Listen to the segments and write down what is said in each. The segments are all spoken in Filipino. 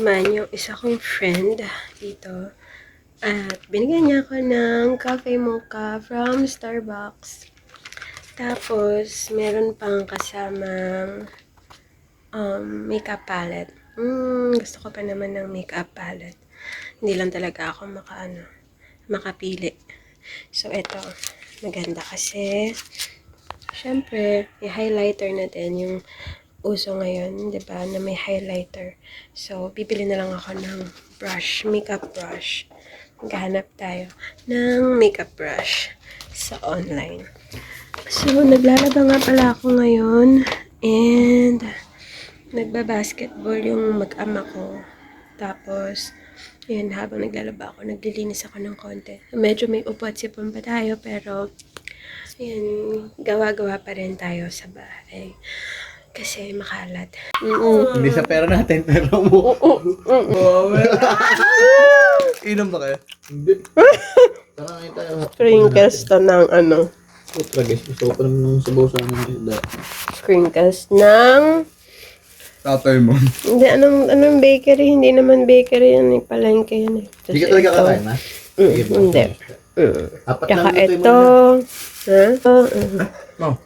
naman yung isa kong friend dito. At binigyan niya ako ng cafe mocha from Starbucks. Tapos, meron pang kasamang makeup palette. Gusto ko pa naman ng makeup palette. Hindi lang talaga ako makapili. So, ito. Maganda kasi, syempre, i-highlighter na din yung uso ngayon, di ba, na may highlighter. So, bibili na lang ako ng brush, makeup brush. Maghahanap tayo ng makeup brush sa online. So, naglalaba nga pala ako ngayon. And, nagba-basketball yung mag-ama ko. Tapos, yun, habang naglalaba ako, naglilinis ako ng konti. Medyo may upo at sipon pa tayo, pero, yun, gawa-gawa pa rin tayo sa bahay. Kasi makalat. Hindi sa pera natin, pero mo. Inom ba kayo? Hindi. Tara ngayon tayo. Crinkles to ng ano. Putra guys, gusto ko pa naman nung sabaw sa mga isda. Crinkles ng... Tatay mo. Hindi, anong bakery? Hindi naman bakery yan. Palengke yan eh. Hindi ka talaga kakain, ha? Hindi. Apat Tsaka lang luto ito. Ha? No.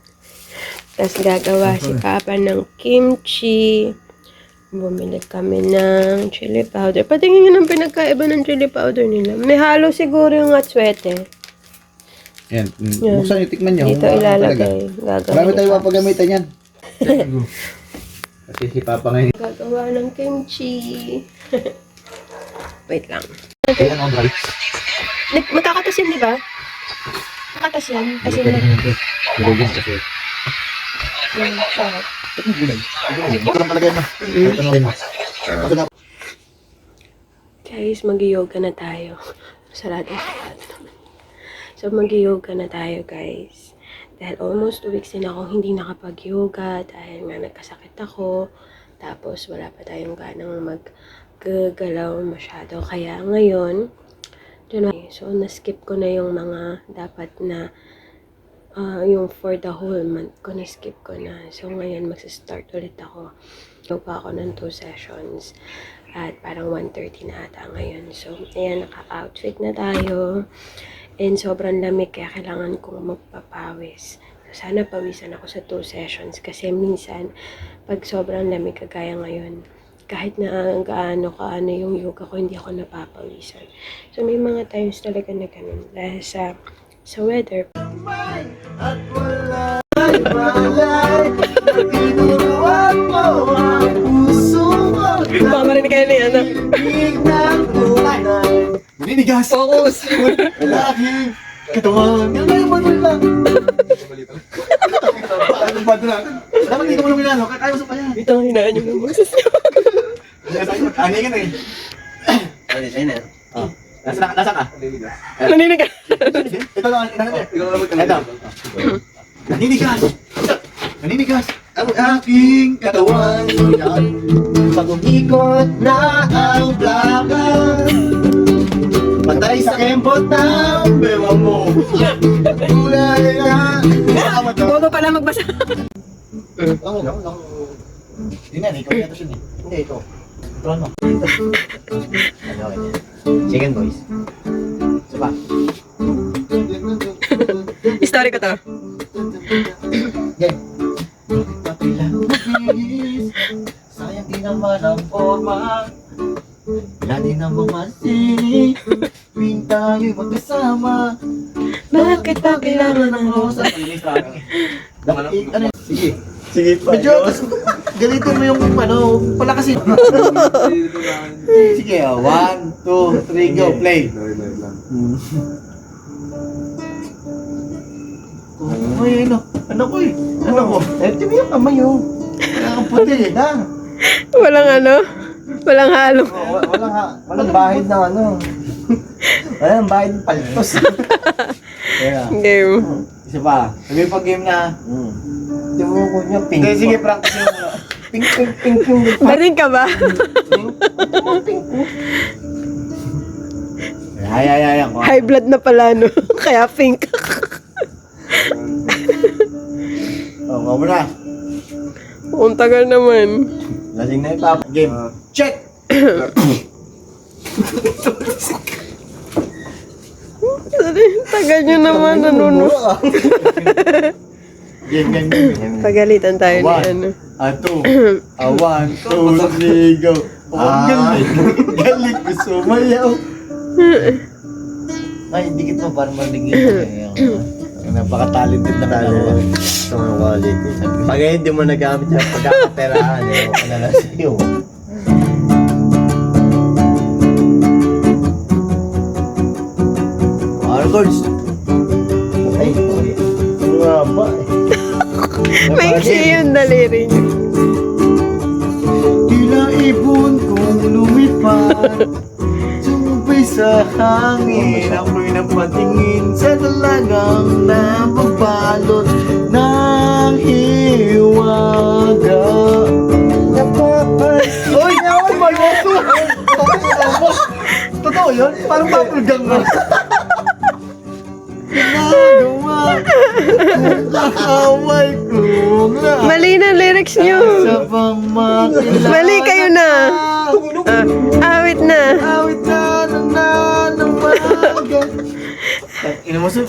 Tapos gagawa si Papa ng kimchi. Bumili kami ng chili powder. Patingin nga ng pinagkaiba ng chili powder nila. May halo siguro yung atswete. Yan. Buksan yung tikman nyo. Dito ilalagay. Gagawin. Marami tayo mapagamitan yan. Kasi si Papa ngayon. Gagawa ng kimchi. Wait lang. Kaya ano, dry? Magkakatas yan, di ba? Magkakatas yan. Kasi Gulogin kasi. sarap. Ito gulay. Ito lang talaga yan, ma. Ito na rin, ma. Ito na. Guys, mag-yoga na tayo. Sarado. So, mag-yoga na tayo, guys. Dahil almost 2 weeks din akong hindi nakapag-yoga dahil nga nagkasakit ako. Tapos, wala pa tayong ganang maggagalaw masyado. Kaya ngayon, so, na-skip ko na yung mga dapat na yung for the whole month ko, na-skip ko na. So, ngayon, magsistart ulit ako. Yoga ako ng 2 sessions. At parang 1:30 na ata ngayon. So, ayan, naka-outfit na tayo. And sobrang lamig, kaya kailangan kong magpapawis. So, sana pawisan ako sa 2 sessions. Kasi minsan, pag sobrang lamig, kagaya ngayon, kahit na kaano yung yoga ko, hindi ako napapawisan. So, may mga times talaga na ganun. Dahil sa weather. At wala malay, tinuruan mo ang puso ko. Baka marinig kayo na yan, ah. Ng tunay. Maninigas. Focus! Lagi. Katawan. Yan tayo, badul lang. Anong badul natin? Dapat dito mo lang minano, kaya mo sa kanya. Ito ang hinaan yung ng boses niyo. Ano yan eh? Ano yan eh? Nasa ka? Naninig ka. Ito lang, ito. Naninigas! Naninigas ang aking katawan. Pag umikot na ang plaka, patay sa kembot ng bewa mo. Kulay na. Huwag mo pala magbasa. Hindi na, ikaw yan ito siya eh. Hindi, ito. Ito ano? Chicken boys. Saba. Story ko to. Yan. Sayang din naman ang forma. Wala din namang masili. Tuwing tayo'y magkasama. Bakit pa kailangan ng rosa? Sige. Sige pa. Medyo, galitin mo yung ano, pala kasi. Sige, 1, 2, 3, go, play. Ay, ano ko eh. Ano ko? Eh, tibi yung kamay yung. Wala kang puti eh, ha? Walang ano? Walang halo. Walang bahid ng ano. Walang bahid ng paltos. Kaya. Game. Isa pa. Sabi pag game na. Hindi mo ko niya pink. Hindi, sige, practice mo muna. Pink. Daring ka ba? Pink. Ay. High blood na pala, no? Kaya pink. Oh, mo na. Ang tagal naman. Lasing na yung papa. Game. Check! Tagal nyo naman, nanonood. Yan. Pagalitan tayo ni One. ano. Two. One, two, three, go. Galing. Galing ko sumayaw. Ay, dikit mo para maligid. Napaka-talented na dalawa. Ito ang quality. Pag hindi mo nagamit yung pagkakaperahan, ewan ko na lang sa'yo. Records. Ay, Maba eh. Maiksi yung daliri nyo. tila ibon kong lumipad. Sumubay sa hangin. Ako'y napatingin sa dalagang nababalot ng hiwaga. Uy! Yawan mo! Totoo yun? Parang papulgang mo. Ginagawa kung kahaway kong lahat. Mali na lyrics nyo. Sa pang makilala. Mali kayo na. Awit na. Awit na nananawagan. Ina mo sa